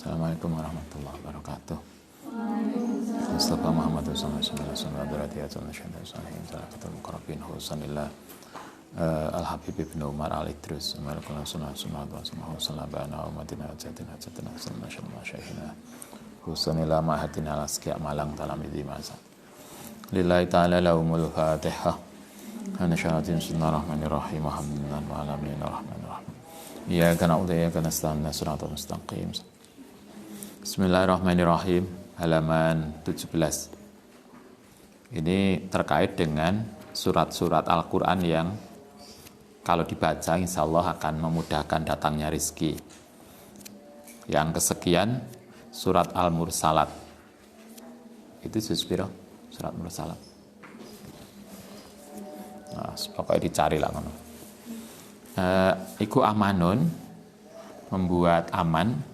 Assalamualaikum warahmatullahi wabarakatuh. Mustafa Muhammad Al-Habib ibn Umar al-Idrus Husanillah mahatina al-asqiya malang talamidhi masa lillahi ta'ala lahumul fatihah hanasyahatin bismillahirrahmanirrahim alhamdulillah wa alamin rahmanirrahim iyyaka na'budu wa iyyaka nasta'in shiratal mustaqim. Bismillahirrahmanirrahim, halaman 17. Ini terkait dengan surat-surat Al-Quran yang kalau dibaca insya Allah akan memudahkan datangnya rizki. Yang kesekian surat Al-Mursalat. Itu juz-piro? Surat Mursalat. Nah, pokoknya dicari lah. Iku amanun, membuat aman,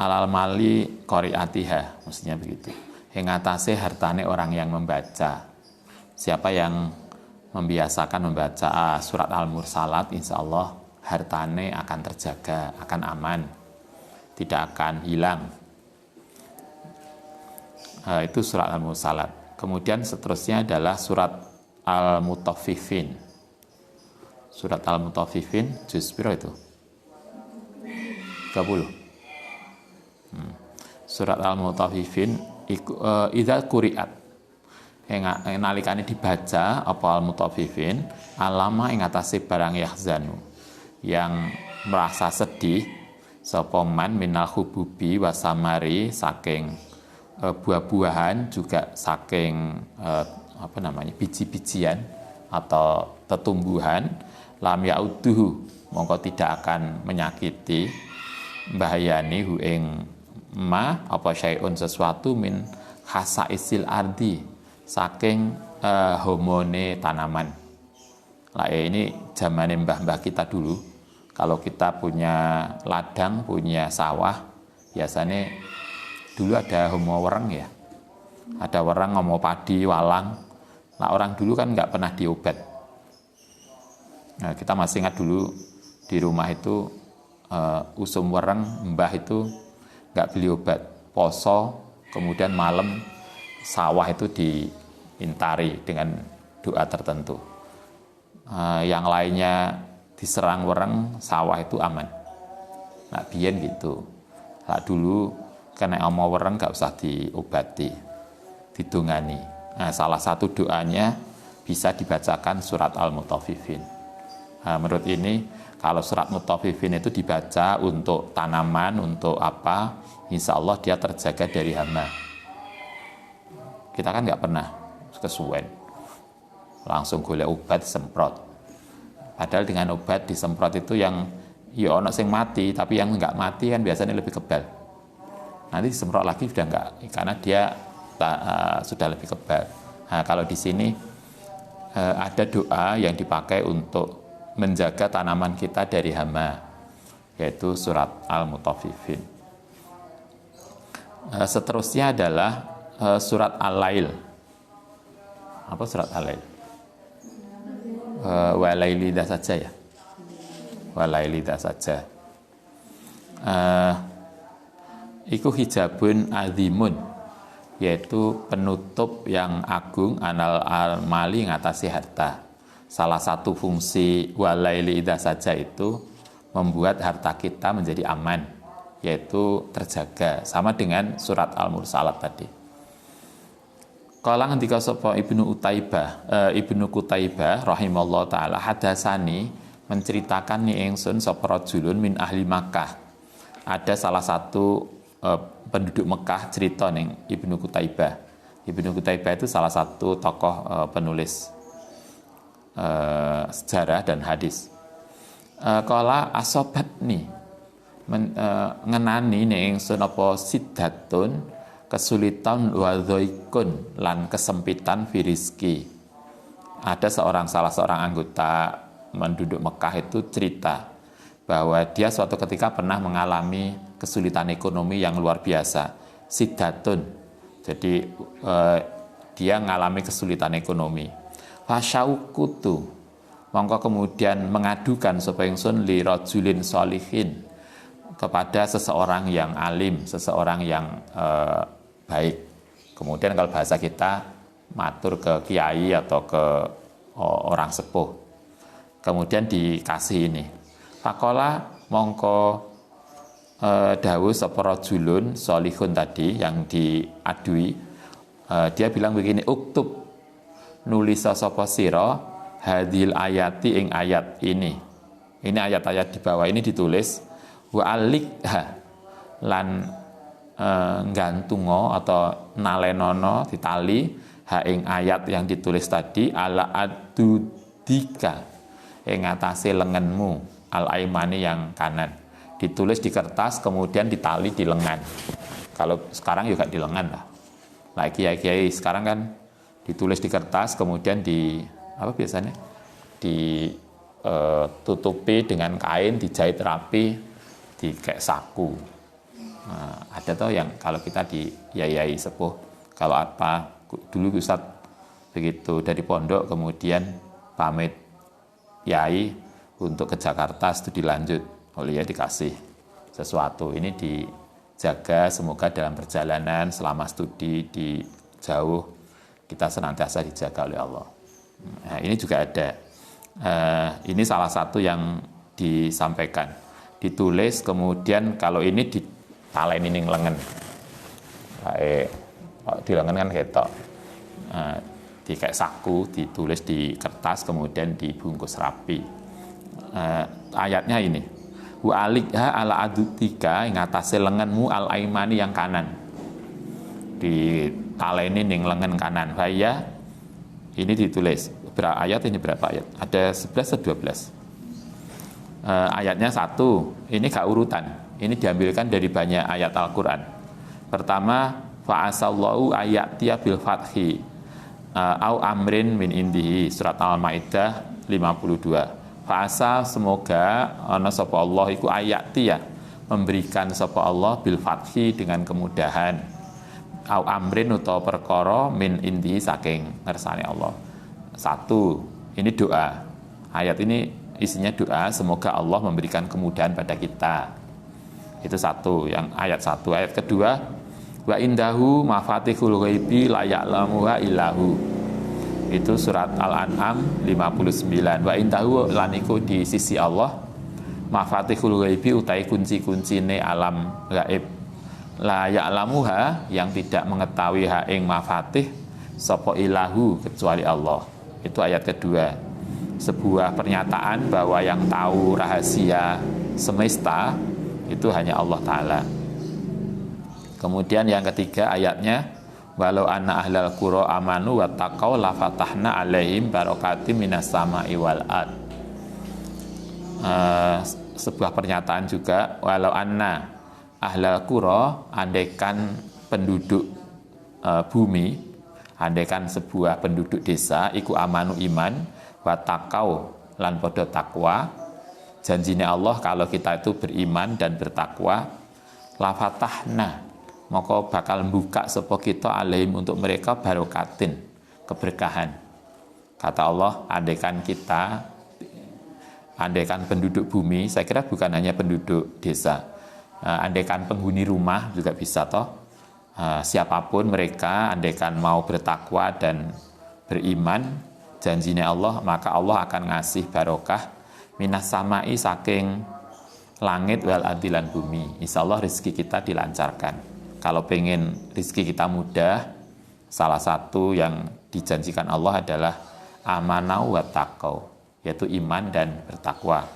alal mali qori'atiha, maksudnya begitu. Yang atase hartane orang yang membaca. Siapa yang membiasakan membaca surat Al-Mursalat, insya Allah hartane akan terjaga, akan aman, tidak akan hilang. Itu surat Al-Mursalat. Kemudian seterusnya adalah surat Al-Mutaffifin. Surat Al-Mutaffifin juz piro itu? 30. Surat Al-Mutaffifin idza quri'at nalikane dibaca apa Al-Mutaffifin alama ing atase barang yahzanu yang merasa sedih sapa man minal hububi wasamari saking buah-buahan juga saking biji-bijian atau tetumbuhan lam yauduhu mongko tidak akan menyakiti bahayani hu ing ma apa syai'un sesuatu min khasaisil ardi saking homone tanaman. Lah ini zamane mbah-mbah kita dulu, kalau kita punya ladang, punya sawah, biasanya dulu ada homo wereng ya. Ada wereng, homo padi, walang. Nah, orang dulu kan nggak pernah diobat. Nah, kita masih ingat dulu di rumah itu usum wereng, mbah itu nggak beli obat, poso, kemudian malam sawah itu diintari dengan doa tertentu. Yang lainnya diserang wereng, sawah itu aman. Nah, biyen gitu. Nah, dulu kena omo wereng nggak usah diobati, didungani. Nah, salah satu doanya bisa dibacakan surat Al-Mutaffifin. Nah, menurut ini kalau surat Mutaffifin itu dibaca untuk tanaman, untuk apa, insya Allah dia terjaga dari hama. Kita kan nggak pernah kesuwen, langsung golek obat semprot. Padahal dengan obat disemprot itu yang ya ono sing mati, tapi yang nggak mati kan biasanya lebih kebal. Nanti disemprot lagi sudah nggak, karena dia sudah lebih kebal. Nah, kalau di sini ada doa yang dipakai untuk menjaga tanaman kita dari hama, yaitu surat Al-Mutaffifin. Seterusnya adalah surat Al-Lail. Apa surat Al-Lail? Walailida saja ya. Walailida saja. Iku hijabun azimun, yaitu penutup yang agung anal al-mali ngatasi harta. Salah satu fungsi walailida saja itu membuat harta kita menjadi aman, yaitu terjaga, sama dengan surat Al-Mursalat tadi. Kala ngendika sapa Ibnu Qutaibah rahimallahu taala hadasani menceritakan ni ingsun sapa rajulun min ahli Makkah. Ada salah satu penduduk Mekah cerita ning Ibnu Qutaibah. Ibnu Qutaibah itu salah satu tokoh penulis sejarah dan hadis. Kala asobat nih ngenani ning ingsun apa siddatun kesulitan wadhoikun lan kesempitan firizki. Ada salah seorang anggota penduduk Mekah itu cerita bahwa dia suatu ketika pernah mengalami kesulitan ekonomi yang luar biasa, siddatun. Jadi dia mengalami kesulitan ekonomi. Fasyaukutu mongko kemudian mengadukan sapa ingsun li rajulin sholihin kepada seseorang yang alim, seseorang yang baik. Kemudian kalau bahasa kita matur ke kiai atau ke orang sepuh. Kemudian dikasih ini. Fakola mongko dawuh sapa rajulun solihun tadi yang diadui. Dia bilang begini, uktub nulisa sapa sira hadil ayati ing ayat ini. Ini ayat-ayat di bawah ini ditulis wa alikha lan gantungo atau nalenono ditali ha ing ayat yang ditulis tadi ala adudika ing atase lenganmu al aimani yang kanan, ditulis di kertas kemudian ditali di lengan. Kalau sekarang juga di lengan lah. Nah, kiai-kiai sekarang kan ditulis di kertas kemudian di apa biasanya ditutupi dengan kain, dijahit rapi, di kayak saku. Nah, ada toh yang kalau kita di yai sepuh, kalau apa dulu Ustaz begitu dari pondok kemudian pamit yai untuk ke Jakarta studi lanjut, oleh ya dikasih sesuatu. Ini dijaga semoga dalam perjalanan selama studi di jauh kita senantiasa dijaga oleh Allah. Nah, ini juga ada. Ini salah satu yang disampaikan. Ditulis kemudian kalau ini ditaleni ning lengan. Di lengan kan ketok. Di kayak saku ditulis di kertas kemudian dibungkus rapi. Ayatnya ini. Wa alikha ala adutika ing atase lenganmu al aimani yang kanan. Ditaleni ning lengan kanan. Bahaya ini ditulis. Berapa ayat ini berapa ayat? Ada 11 atau 12. Ayatnya 1, ini gak urutan. Ini diambilkan dari banyak ayat Al-Quran. Pertama, fa'asallahu ayatiya bil fathi au amrin min indihi, surat Al-Maidah 52. Fa'asa semoga ana sapa Allah iku ayatiya, memberikan sapa Allah bil fathi dengan kemudahan, au amrin utawa perkara min indihi saking ngersane Allah. 1, ini doa. Ayat ini isinya doa, semoga Allah memberikan kemudahan pada kita. Itu 1, yang ayat 1. Ayat kedua, wa indahu mafatihul ghaibi la ya'lamuha illahu. Itu surat Al-An'am 59. Wa indahu laniku di sisi Allah mafatihul ghaibi utai kunci-kuncine alam gaib. La ya'lamuha yang tidak mengetahui ha ing mafatih sapa ilahu kecuali Allah. Itu ayat kedua. Sebuah pernyataan bahwa yang tahu rahasia semesta itu hanya Allah Ta'ala. Kemudian yang ketiga ayatnya, walau anna ahlal qura amanu wa taqaw la fatahna alaihim barakatim minas sama'i wal ard. Sebuah pernyataan juga, walau anna ahlal qura, andaikan penduduk bumi, andaikan sebuah penduduk desa iku amanu iman wa taqau lan padha takwa, janjinya Allah kalau kita itu beriman dan bertakwa, la fatahna maka bakal buka sapa kita alaihim untuk mereka barokatin, keberkahan. Kata Allah, andaikan penduduk bumi, saya kira bukan hanya penduduk desa, andaikan penghuni rumah juga bisa toh, siapapun mereka, andaikan mau bertakwa dan beriman, janjinya Allah, maka Allah akan ngasih barokah minas samai saking langit wal adilan bumi. Insya Allah rezeki kita dilancarkan. Kalau pengen rezeki kita mudah, salah satu yang dijanjikan Allah adalah amanau wa taqau, yaitu iman dan bertakwa.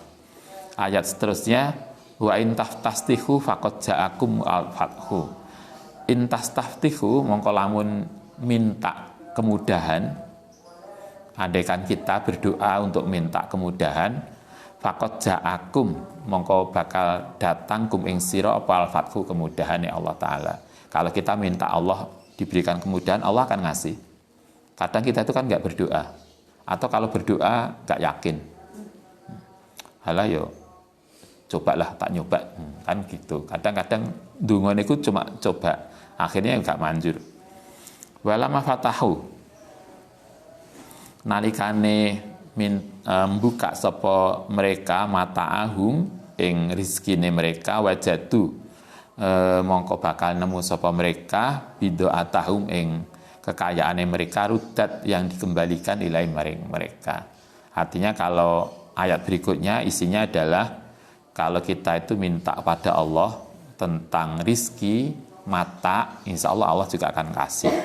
Ayat seterusnya, wa in taftastihu faqad ja'akum al-fathu. In tastaftihu mongko lamun minta kemudahan, andaikan kita berdoa untuk minta kemudahan, faqad ja'akum mongko bakal datang kum ing sira apa al-fathu, kemudahan ya Allah Ta'ala. Kalau kita minta Allah diberikan kemudahan, Allah akan ngasih. Kadang kita itu kan nggak berdoa, atau kalau berdoa nggak yakin. Halah yo, cobalah tak nyoba, kan gitu. Kadang-kadang dungon itu cuma coba, akhirnya nggak manjur. Walama fatahu, nalikane membuka sapa mereka mata ahum ing rizkine mereka wajadu mongko bakal nemu sapa mereka bidoatahum ing kekayaane mereka rudat yang dikembalikan ilai maring mereka. Artinya kalau ayat berikutnya isinya adalah kalau kita itu minta pada Allah tentang rizki, mata, insya Allah Allah juga akan kasih.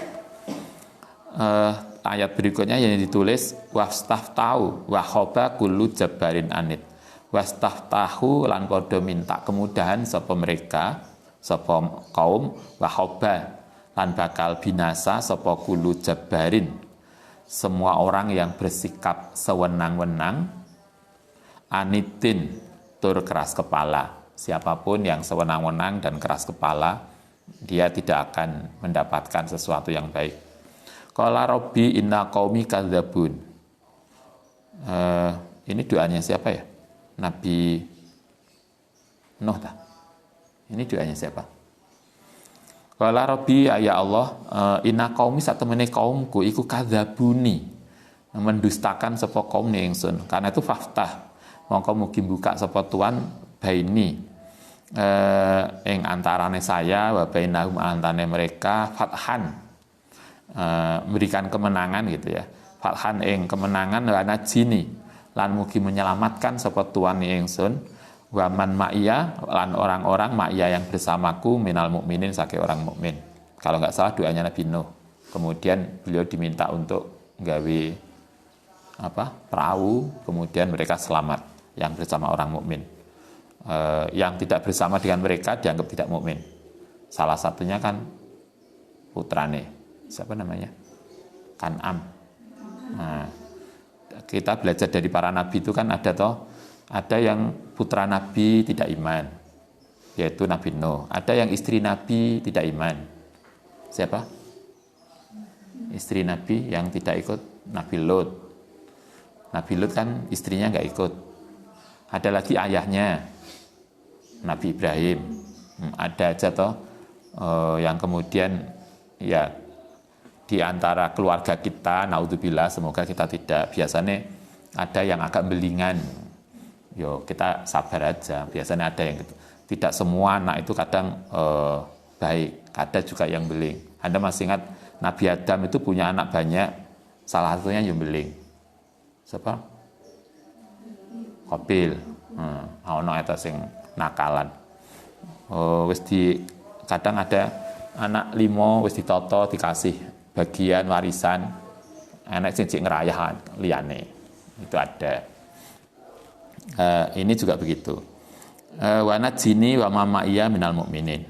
Ayat berikutnya yang ditulis wastaftahu wa khoba kullu jabbarin anid. Wastaftahu lan padha minta kemudahan sapa mereka, sapa kaum wa khoba lan bakal binasa sapa kullu jabbarin, semua orang yang bersikap sewenang-wenang, anidin tur keras kepala. Siapapun yang sewenang-wenang dan keras kepala, dia tidak akan mendapatkan sesuatu yang baik. Qala Rabbi inna qaumi kadzabun. Ini doanya siapa ya? Nabi Nuh ta? Ini doanya siapa? Qala Rabbi ya Allah, inna qaumi satemene kaumku iku kadzabuni. Mendustakan sapa kaum ingsun. Karena itu faftah. Mongko mugi buka sapa Tuhan baini ing antarane saya wa bainahum antane mereka fathan, memberikan kemenangan gitu ya. Fathan ing kemenangan wa najini lan mugi menyelamatkan sapa Tuhan ingsun wa man ma'iya lan orang-orang ma'iya yang bersamaku minal mukminin saking orang mukmin. Kalau nggak salah doanya Nabi Nuh. Kemudian beliau diminta untuk gawe perahu, kemudian mereka selamat yang bersama orang mukmin. Yang tidak bersama dengan mereka dianggap tidak mukmin. Salah satunya kan putrane, siapa namanya? Kan'am. Nah, kita belajar dari para nabi itu kan ada yang putra nabi tidak iman, yaitu Nabi Nuh. Ada yang istri nabi tidak iman. Siapa? Istri nabi yang tidak ikut Nabi Lut. Nabi Lut kan istrinya nggak ikut. Ada lagi ayahnya Nabi Ibrahim. Ada aja yang kemudian ya di antara keluarga kita, naudzubillah, semoga kita tidak, biasanya ada yang agak belingan. Yo, kita sabar aja. Biasanya ada yang tidak semua anak itu kadang baik, ada juga yang beling. Anda masih ingat Nabi Adam itu punya anak banyak, salah satunya yang beling. Siapa? Qabil. Ono eta sing nakalan. Kadang ada anak 5 wis ditata dikasih bagian warisan, anak sing ngerayah liyane. Itu ada. Ini juga begitu. Wa najini wa mamaiya minal mukminin.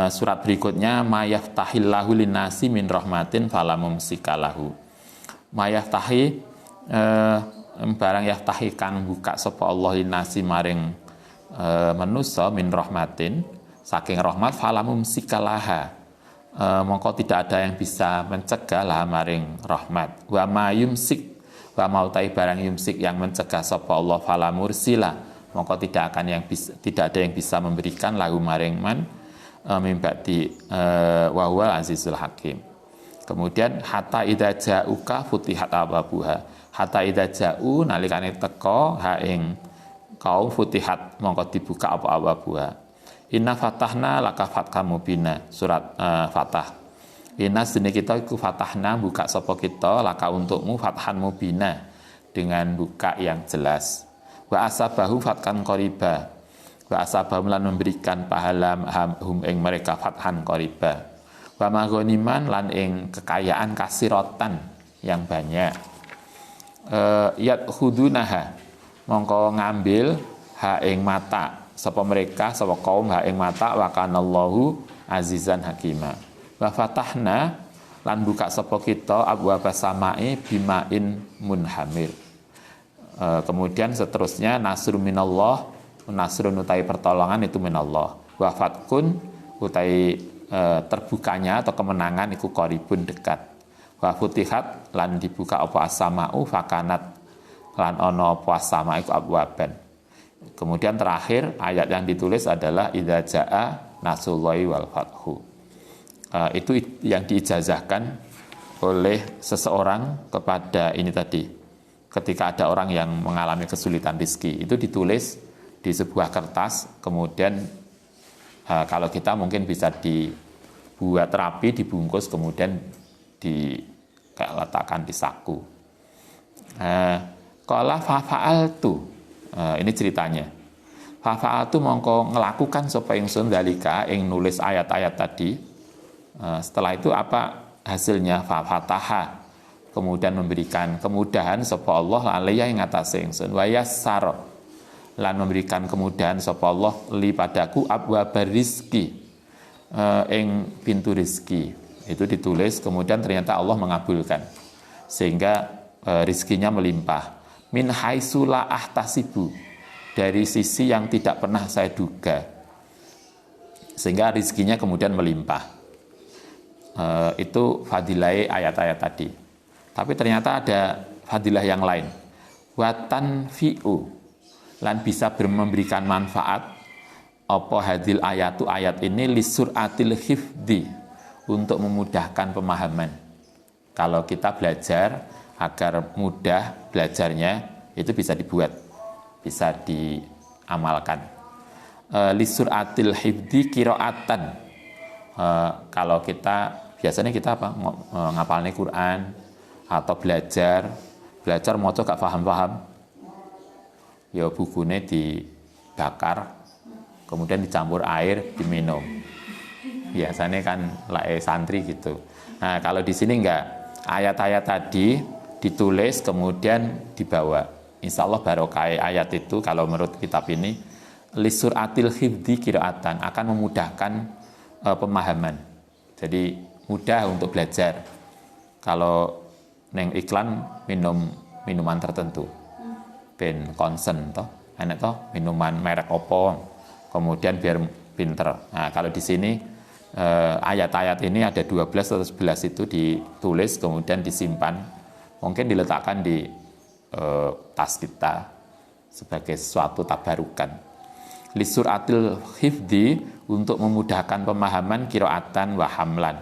Surat berikutnya mayaftahillahu linnasi min rahmatin falamumsikalahu. Mayaftahi barang yaftahi kang buka sapa Allah linnasi maring manusa min rahmatin saking rahmat falamumsikalaha. Mongko tidak ada yang bisa mencegah lah maring rahmat. Wa mayumsik wa mautai barang yumsik yang mencegah sapa Allah fala mursila, maka tidak ada yang bisa memberikan lahu maring man mimbati wa huwal azizul hakim. Kemudian hatta idza ja'uka futihat ababuha, hatta idza ja'u nalikane teka ha ing kaum futihat mongko dibuka apa ababuha. Inna fatahna laka fatham mubina, surat Fatah. Inna sedene kita iku fatahna buka sapa kita laka untukmu fathan mubina, dengan buka yang jelas. Wa asabahu fatkan qoriba, wa asabahum lan memberikan pahala hum ing mereka fathan qoriba. Wa maghoniman lan ing kekayaan kasirotan yang banyak. Yat khudunaha mongko ngambil ha ing mata sapa mereka sapa kaum ha ing mata wa kanallahu azizan hakima. Wa fatahna lan buka sapa kita abwaaba samai bimain munhamir. Kemudian seterusnya nasrun minallah, nasrun utai pertolongan itu minallah. Wa fatkun utai terbukanya atau kemenangan iku qaribun dekat. Wa futihat lan dibuka apa as-sama'u fakanat lan ana apa as-sama' iku abwaban. Kemudian terakhir ayat yang ditulis adalah idza jaa nasrullahi wal fathu. Itu yang diijazahkan oleh seseorang kepada ini tadi. Ketika ada orang yang mengalami kesulitan rezeki, itu ditulis di sebuah kertas, kemudian kalau kita mungkin bisa dibuat rapi, dibungkus, kemudian letakkan di saku. Qala fa'altu, ini ceritanya. Fa'altu mongko ngelakukan sapa ingsun dalika ing nulis ayat-ayat tadi. Setelah itu apa hasilnya? Fataha, kemudian memberikan kemudahan sapa Allah alaiya ing atase ingsun, wa yassara, lan memberikan kemudahan sapa Allah li padaku abwabar rizki, ing pintu rizki. Itu ditulis, kemudian ternyata Allah mengabulkan sehingga rizkinya melimpah. Min haitsu la ahtasibu, dari sisi yang tidak pernah saya duga, sehingga rizkinya kemudian melimpah. Itu fadilah ayat-ayat tadi. Tapi ternyata ada fadilah yang lain. Watan fi'u, lan bisa memberikan manfaat apa hadil ayatu, ayat ini lisuratil hifdi, untuk memudahkan pemahaman. Kalau kita belajar agar mudah belajarnya, itu bisa dibuat, bisa diamalkan. Lisuratil hifdi qiraatan. Kalau kita biasanya kita apa? Ngapalnya Quran atau belajar mau gak paham-paham, ya bukunya dibakar, kemudian dicampur air, diminum. Biasanya kan santri gitu. Nah, kalau di sini enggak, ayat-ayat tadi ditulis kemudian dibawa. Insya Allah barokah ayat itu kalau menurut kitab ini lisuratil hifdi qiraatan, akan memudahkan pemahaman. Jadi mudah untuk belajar. Kalau neng iklan minuman tertentu, ben concern toh, enak toh minuman merek opo, kemudian biar pinter. Nah, kalau di sini ayat-ayat ini ada 12 atau 11 itu ditulis kemudian disimpan, mungkin diletakkan di tas kita sebagai suatu tabarukan. Lisuratil hifdi, untuk memudahkan pemahaman, qiraatan wa hamlan,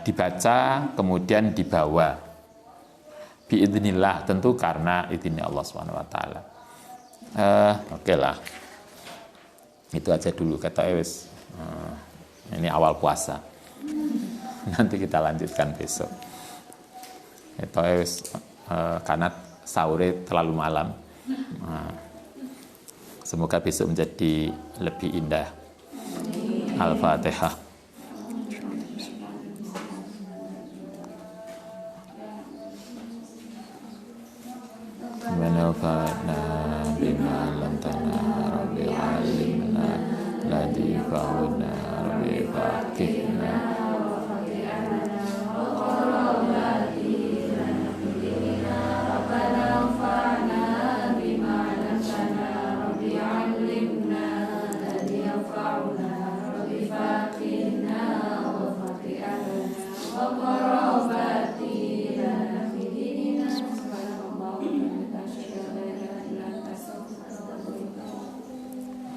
dibaca kemudian dibawa, biidznillah, tentu karena izinnya Allah Subhanahu wa taala. Oke lah. Itu aja dulu kata Ewes. Ini awal puasa. Nanti kita lanjutkan besok. Itu Ewes, karena sahur terlalu malam. Semoga besok menjadi lebih indah. Al-Fatihah. Manafa'na bima lamtana rabbi alimna ladhi fa'udna rabbi fa'akihna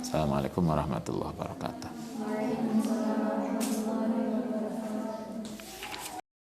Assalamualaikum warahmatullahi wabarakatuh.